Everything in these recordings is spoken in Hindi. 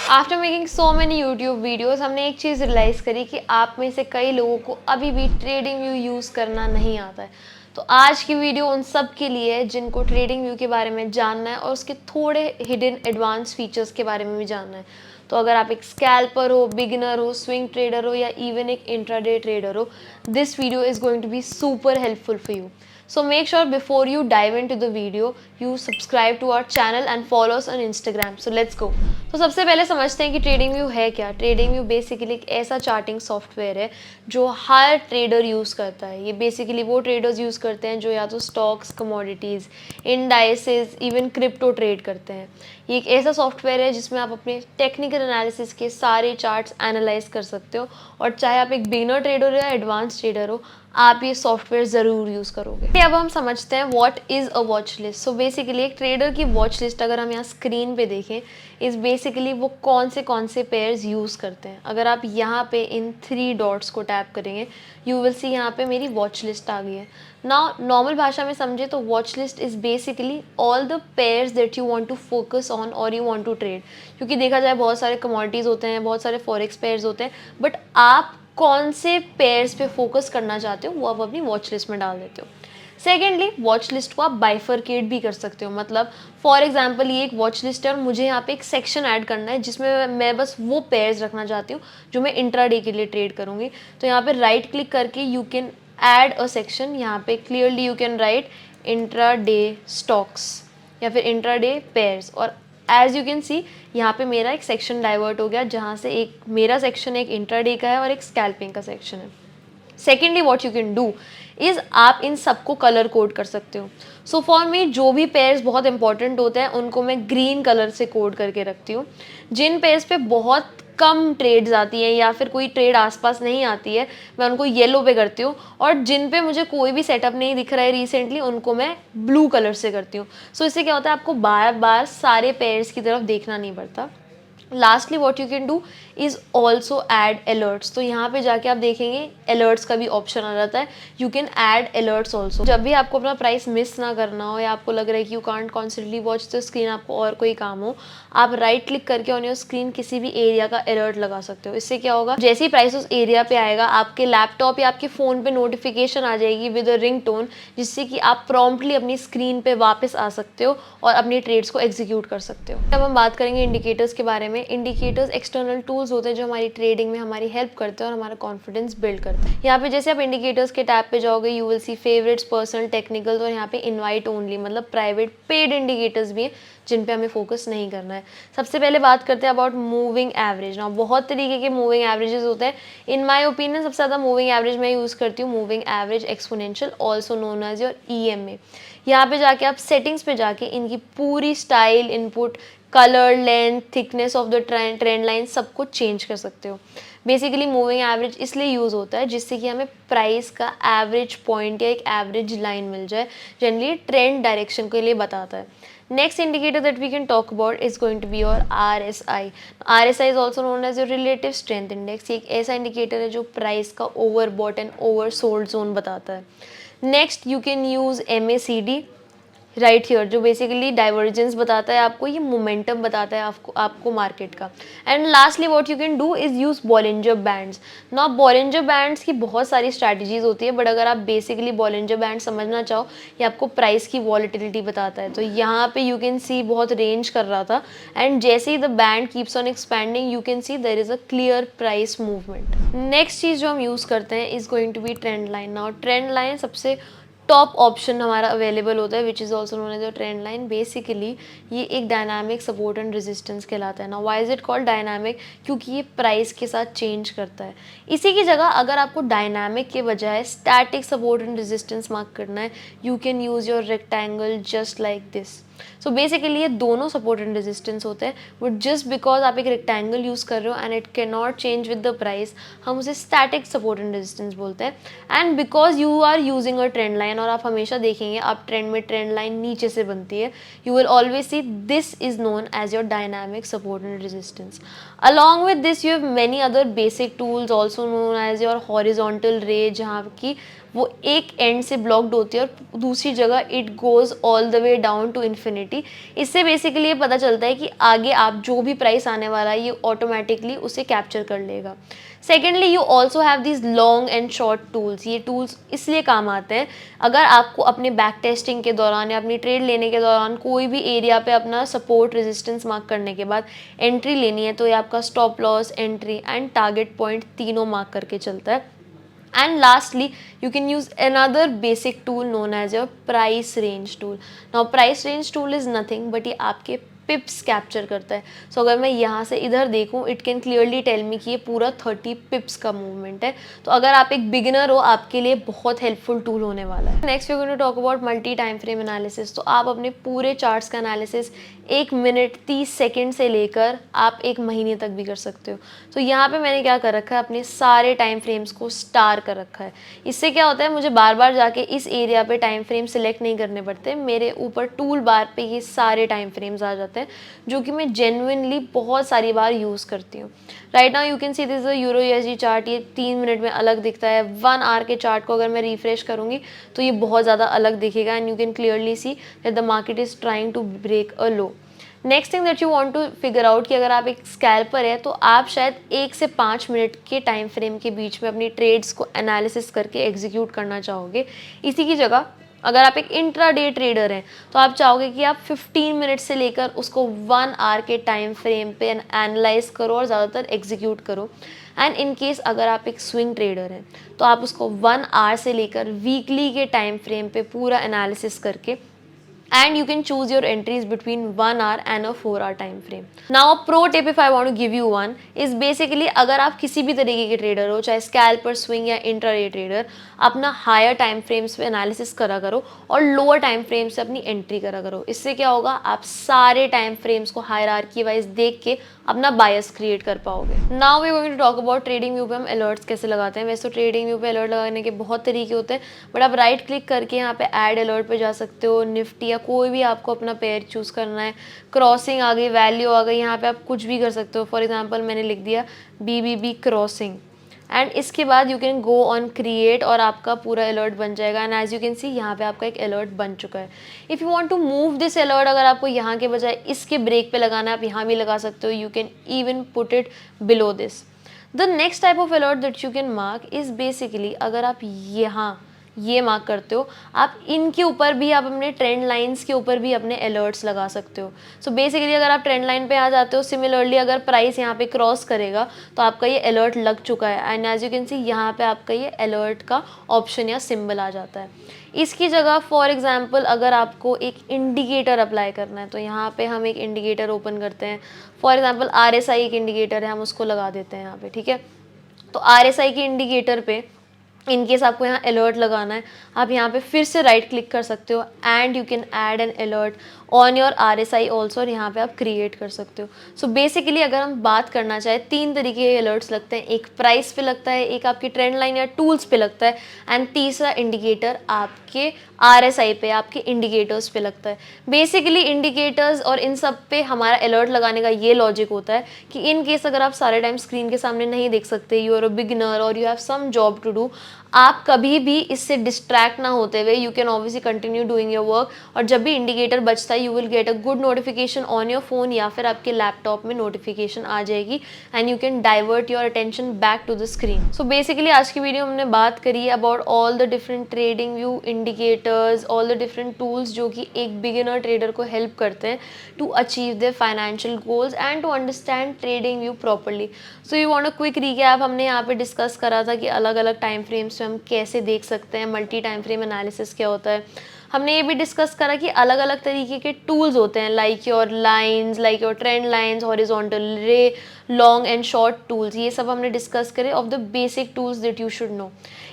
After making so many YouTube videos हमने एक चीज़ रियलाइज़ करी कि आप में से कई लोगों को अभी भी ट्रेडिंग व्यू यूज़ करना नहीं आता है। तो आज की वीडियो उन सब के लिए है जिनको ट्रेडिंग व्यू के बारे में जानना है और उसके थोड़े हिडन एडवांस फीचर्स के बारे में भी जानना है। तो अगर आप एक स्कैल्पर हो, बिगिनर हो, स्विंग ट्रेडर हो या इवन एक इंट्राडे ट्रेडर हो, this video is going to be super helpful for you. So make sure before you dive into the video, you subscribe to our channel and follow us on Instagram. So let's go. तो सबसे पहले समझते हैं कि ट्रेडिंग व्यू है क्या। ट्रेडिंग व्यू बेसिकली एक ऐसा चार्टिंग सॉफ्टवेयर है जो हर ट्रेडर यूज़ करता है। ये बेसिकली वो ट्रेडर्स यूज़ करते हैं जो या तो stocks, commodities, indices, even crypto trade करते हैं। ये एक ऐसा सॉफ्टवेयर है जिसमें आप अपने टेक्निकल एनालिसिस के सारे चार्ट्स एनालाइज कर सकते हो और चाहे आप एक बिगिनर ट्रेडर हो या एडवांस ट्रेडर हो, आप ये सॉफ्टवेयर ज़रूर यूज़ करोगे। अब हम समझते हैं what is a watch list. So basically एक ट्रेडर की वॉच लिस्ट अगर हम यहाँ स्क्रीन पे देखें, इज़ बेसिकली वो कौन से पेयर्स यूज़ करते हैं। अगर आप यहाँ पे इन 3 डॉट्स को टैप करेंगे, यू विल सी यहाँ पे मेरी वॉच लिस्ट आ गई है। नॉर्मल भाषा में समझे तो watch list is basically all the pairs that you want to focus on और यू वांट टू ट्रेड। क्योंकि देखा जाए बहुत सारे कमोडिटीज़ होते हैं, बहुत सारे फॉरेक्स पेयर्स होते हैं, बट आप कौन से पेयर्स पे फोकस करना चाहते हो वो आप अपनी वॉच लिस्ट में डाल देते हो। सेकेंडली, वॉच लिस्ट को आप बाइफरकेट भी कर सकते हो। मतलब फॉर एग्जांपल ये एक वॉच लिस्ट है और मुझे यहाँ पे एक सेक्शन ऐड करना है जिसमें मैं बस वो पेयर्स रखना चाहती हूँ जो मैं इंट्राडे के लिए ट्रेड करूँगी। तो यहाँ पे राइट क्लिक करके you can add a section. यहाँ पे clearly you can write intraday stocks या फिर इंट्राडे पेयर्स और एज यू कैन सी यहाँ पे मेरा एक सेक्शन डाइवर्ट हो गया जहाँ से एक मेरा सेक्शन एक इंट्राडे का है और एक स्कैल्पिंग का सेक्शन है। Secondly what you can do is आप इन सबको कलर कोड कर सकते हो। सो फॉर मी जो भी पेयर्स बहुत इंपॉर्टेंट होते हैं उनको मैं ग्रीन कलर से कोड करके रखती हूँ। जिन पेयर्स पे बहुत कम ट्रेड्स आती हैं या फिर कोई ट्रेड आसपास नहीं आती है, मैं उनको येलो पे करती हूँ और जिन पे मुझे कोई भी सेटअप नहीं दिख रहा है रिसेंटली, उनको मैं ब्लू कलर से करती हूँ। सो इससे क्या होता है, आपको बार बार सारे पेयर्स की तरफ देखना नहीं पड़ता। Lastly what you can do is also add alerts. तो यहाँ पे जाके आप देखेंगे अलर्ट्स का भी ऑप्शन आ जाता है। You can add alerts also. जब भी आपको अपना प्राइस मिस ना करना हो या आपको लग रहा है कि you can't constantly watch the screen, आपको और कोई काम हो, आप राइट क्लिक करके ऑन योर स्क्रीन किसी भी एरिया का अलर्ट लगा सकते हो। इससे क्या होगा, जैसे ही प्राइस उस एरिया पे आएगा आपके लैपटॉप या आपके फ़ोन पे नोटिफिकेशन आ जाएगी विद अ रिंग टोन, जिससे कि आप प्रॉम्प्टली अपनी स्क्रीन पे वापस आ सकते हो और अपनी ट्रेड्स को एग्जीक्यूट कर सकते हो। अब हम बात करेंगे इंडिकेटर्स के बारे में। इंडिकेटर्स एक्सटर्नल टूल्स होते हैं जो हमारी ट्रेडिंग में हमारी हेल्प करते हैं और हमारा कॉन्फिडेंस बिल्ड करते हैं। यहाँ पे जैसे आप इंडिकेटर्स के टैब पे जाओगे, you will see favourites, personal, technical और यहाँ पे इनवाइट ओनली मतलब प्राइवेट पेड इंडिकेटर्स भी हैं जिन पे हमें फोकस नहीं करना है। सबसे पहले बात करते हैं अबाउट मूविंग एवरेज। ना बहुत तरीके के मूविंग एवरेजेस होते हैं। इन माय ओपिनियन सबसे ज़्यादा मूविंग एवरेज मैं यूज़ करती हूँ moving average exponential, also known as your EMA। यहाँ पे जाके आप सेटिंग्स पे जाके इनकी पूरी style, input, colour, length, thickness of the trend line सबको चेंज कर सकते हो। बेसिकली मूविंग एवरेज इसलिए यूज़ होता है जिससे कि हमें प्राइस का एवरेज पॉइंट या एक एवरेज लाइन मिल जाए, जनरली ट्रेंड डायरेक्शन के लिए बताता है। Next indicator that we can talk about is going to be your RSI. RSI is also known as your relative strength index. ये एक ऐसा इंडिकेटर है जो प्राइस का ओवरबॉट एंड ओवरसोल्ड जोन बताता है। Next you can use MACD right here, जो बेसिकली डाइवर्जेंस बताता है आपको, ये मोमेंटम बताता है आपको मार्केट का। And lastly what you can do is use Bollinger bands. ना बॉलिंजर बैंड्स की बहुत सारी स्ट्रैटेजीज होती है, बट अगर आप बेसिकली बॉलिंजर बैंड समझना चाहो, ये आपको प्राइस की वॉलेटिलिटी बताता है। तो यहाँ पे यू कैन सी बहुत रेंज कर रहा था एंड जैसे ही the band keeps on expanding you can see there is a clear price movement. Next चीज़ जो हम यूज़ करते हैं is going to be trend line. Now trend line सबसे टॉप ऑप्शन हमारा अवेलेबल होता है which is also known as a trend line. Basically ये एक डायनामिक सपोर्ट एंड रेजिस्टेंस कहलाता है ना। Why is it called dynamic, क्योंकि ये प्राइस के साथ चेंज करता है। इसी की जगह अगर आपको डायनामिक के बजाय static support and resistance mark करना है, you can use your rectangle just like this. So basically ये दोनों सपोर्ट एंड रेजिस्टेंस होते हैं, बट जस्ट बिकॉज आप एक रेक्टेंगल यूज़ कर रहे हो and it can not change with the price, हम उसे स्टैटिक सपोर्ट एंड रेजिस्टेंस बोलते हैं। And because you are using a trend line, और आप हमेशा देखेंगे आप ट्रेंड में ट्रेंड लाइन नीचे से बनती है, you will always see this is known as your dynamic support and resistance. Along with this you have many other basic tools also known as your horizontal ray, जहाँ की वो एक एंड से ब्लॉक्ड होती है और दूसरी जगह it goes all the way down to infinity. इससे बेसिकली ये पता चलता है कि आगे आप जो भी प्राइस आने वाला है ये ऑटोमेटिकली उसे कैप्चर कर लेगा। Secondly you also have these long and short tools. ये टूल्स इसलिए काम आते हैं अगर आपको अपने बैक टेस्टिंग के दौरान या अपनी ट्रेड लेने के दौरान कोई भी एरिया पे अपना सपोर्ट रेजिस्टेंस मार्क करने के बाद एंट्री लेनी है, तो ये आपका stop loss, entry and target point तीनों मार्क करके चलता है। And lastly, you can use another basic tool known as your price range tool. Now price range tool is nothing but ये आपके पिप्स कैप्चर करता है। सो अगर मैं यहाँ से इधर देखूँ, it can clearly tell me कि ये पूरा 30 पिप्स का मूवमेंट है। तो अगर आप एक बिगिनर हो, आपके लिए बहुत हेल्पफुल टूल होने वाला है। Next we going to talk about multi time frame analysis. तो आप अपने पूरे चार्ट्स का एनालिसिस 1 मिनट 30 सेकेंड से लेकर आप 1 महीने तक भी कर सकते हो। तो यहाँ पे मैंने क्या कर रखा है, अपने सारे टाइम फ्रेम्स को स्टार कर रखा है। इससे क्या होता है, मुझे बार बार जाके इस एरिया पे टाइम फ्रेम सिलेक्ट नहीं करने पड़ते। मेरे ऊपर टूल बार पे ये सारे टाइम फ्रेम्स आ जाते हैं जो कि मैं जेन्युइनली बहुत सारी बार यूज़ करती हूँ। Right now you can see this euro USD chart. ये 3 मिनट में अलग दिखता है। 1 आवर के चार्ट को अगर मैं रिफ्रेश करूँगी तो ये बहुत ज़्यादा अलग दिखेगा and you can clearly see that the market is trying to break a low. Next thing that you want to figure out कि अगर आप एक स्कैल्पर है तो आप शायद 1 से 5 मिनट के टाइम फ्रेम के बीच में अपनी ट्रेड्स को एनालिसिस करके एग्जीक्यूट करना चाहोगे। इसी की जगह अगर आप एक इंट्राडे ट्रेडर हैं तो आप चाहोगे कि आप 15 मिनट से लेकर उसको 1 आवर के टाइम फ्रेम पे एनालाइज करो और ज़्यादातर एग्जीक्यूट करो। एंड इन केस अगर आप एक स्विंग ट्रेडर हैं तो आप उसको 1 आवर से लेकर वीकली के टाइम फ्रेम पे पूरा एनालिसिस करके and you can choose your entries between 1 hour and a 4 hour time frame. Now a pro tip if I want to give you one is basically अगर आप किसी भी तरीके के ट्रेडर हो, चाहे स्कैल्पर, स्विंग या इंट्राडे ट्रेडर, अपना हायर टाइम फ्रेम्स पे एनालिसिस करा करो और लोअर टाइम फ्रेम से अपनी एंट्री करा करो। इससे क्या होगा, आप सारे टाइम फ्रेम्स को हायरार्की वाइज देख के अपना बायस क्रिएट कर पाओगे। Now we going to talk about trading view पे हम अलर्ट्स कैसे लगाते हैं। वैसे तो ट्रेडिंग व्यू पे अलर्ट लगाने के बहुत तरीके होते हैं, बट आप राइट क्लिक करके यहाँ पे ऐड अलर्ट पे जा सकते हो। निफ्टी या कोई भी आपको अपना पेयर चूज़ करना है, क्रॉसिंग आ गई, वैल्यू आ गई, यहाँ पे आप कुछ भी कर सकते हो। फॉर एग्जांपल मैंने लिख दिया BBB क्रॉसिंग एंड इसके बाद you can go on create और आपका पूरा अलर्ट बन जाएगा। And as you can see यहाँ पे आपका एक अलर्ट बन चुका है। If you want to move this alert, अगर आपको यहाँ के बजाय इसके ब्रेक पे लगाना है, आप यहाँ भी लगा सकते हो। You can even put it below this. The next type of alert that you can mark is basically अगर आप यहाँ ये मार्क करते हो, आप इनके ऊपर भी, आप अपने ट्रेंड लाइंस के ऊपर भी अपने अलर्ट्स लगा सकते हो। सो बेसिकली अगर आप ट्रेंड लाइन पे आ जाते हो, सिमिलरली अगर प्राइस यहाँ पे क्रॉस करेगा तो आपका ये अलर्ट लग चुका है and as you can see यहाँ पे आपका ये अलर्ट का ऑप्शन या सिंबल आ जाता है। इसकी जगह फॉर एग्जांपल अगर आपको एक इंडिकेटर अप्लाई करना है तो यहाँ पे हम एक इंडिकेटर ओपन करते हैं। फॉर एग्जांपल RSI एक इंडिकेटर है, हम उसको लगा देते हैं यहाँ पे, ठीक है। तो RSI के इंडिकेटर पे इनकेस आपको यहाँ अलर्ट लगाना है, आप यहाँ पे फिर से राइट क्लिक कर सकते हो and you can add N alert on your RSI also और यहाँ पे आप क्रिएट कर सकते हो। सो बेसिकली अगर हम बात करना चाहें, 3 तरीके के अलर्ट्स लगते हैं। एक प्राइस पे लगता है, एक आपकी ट्रेंड लाइन या टूल्स पे लगता है एंड तीसरा इंडिकेटर आपके RSI पे, आपके इंडिकेटर्स पे लगता है। बेसिकली इंडिकेटर्स और इन सब पे हमारा अलर्ट लगाने का ये लॉजिक होता है कि इन केस अगर आप सारे टाइम स्क्रीन के सामने नहीं देख सकते, यू आर अ बिगिनर और you have some job to do, आप कभी भी इससे डिस्ट्रैक्ट ना होते हुए you can obviously continue doing your work और जब भी इंडिकेटर बचता है you will get a good notification on your phone या फिर आपके लैपटॉप में नोटिफिकेशन आ जाएगी and you can divert your attention back to the screen. So basically आज की वीडियो में हमने बात करी about all the different trading view, indicators, all the different tools जो कि एक बिगिनर ट्रेडर को हेल्प करते हैं to achieve their financial goals and to understand trading view properly. So you want a quick recap, हमने यहाँ पे डिस्कस करा था कि अलग अलग टाइम फ्रेम्स हम कैसे देख सकते हैं, मल्टी टाइम फ्रेम एनालिसिस क्या होता है। हमने ये भी डिस्कस करा कि अलग अलग तरीके के टूल्स होते हैं, like your lines, like your trend lines, horizontal रे, लॉन्ग एंड शॉर्ट टूल्स, ये सब हमने डिस्कस करे of the basic tools that you should know.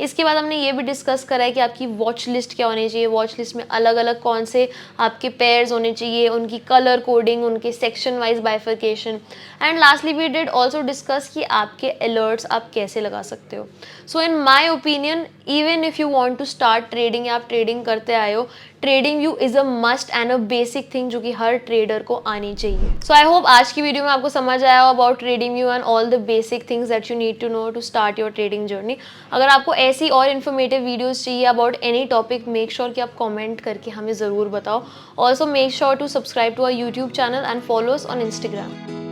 इसके बाद हमने ये भी डिस्कस करा है कि आपकी वॉच लिस्ट क्या होनी चाहिए, वॉच लिस्ट में अलग अलग कौन से आपके पेयर्स होने चाहिए, उनकी कलर कोडिंग, उनके section wise bifurcation and lastly we did also discuss कि आपके अलर्ट्स आप कैसे लगा सकते हो। So in my opinion even if you want to start trading या आप ट्रेडिंग करते आए हो, हो, trading view is a must and a basic thing जो कि हर ट्रेडर को आनी चाहिए। सो आई होप आज की वीडियो में आपको समझ आया हो about trading view and all the basic things that you need to know to start your trading journey. अगर आपको ऐसी और इन्फॉर्मेटिव वीडियोस चाहिए about any topic, make sure कि आप कमेंट करके हमें ज़रूर बताओ। Also make sure to subscribe to our YouTube channel and follow us on Instagram.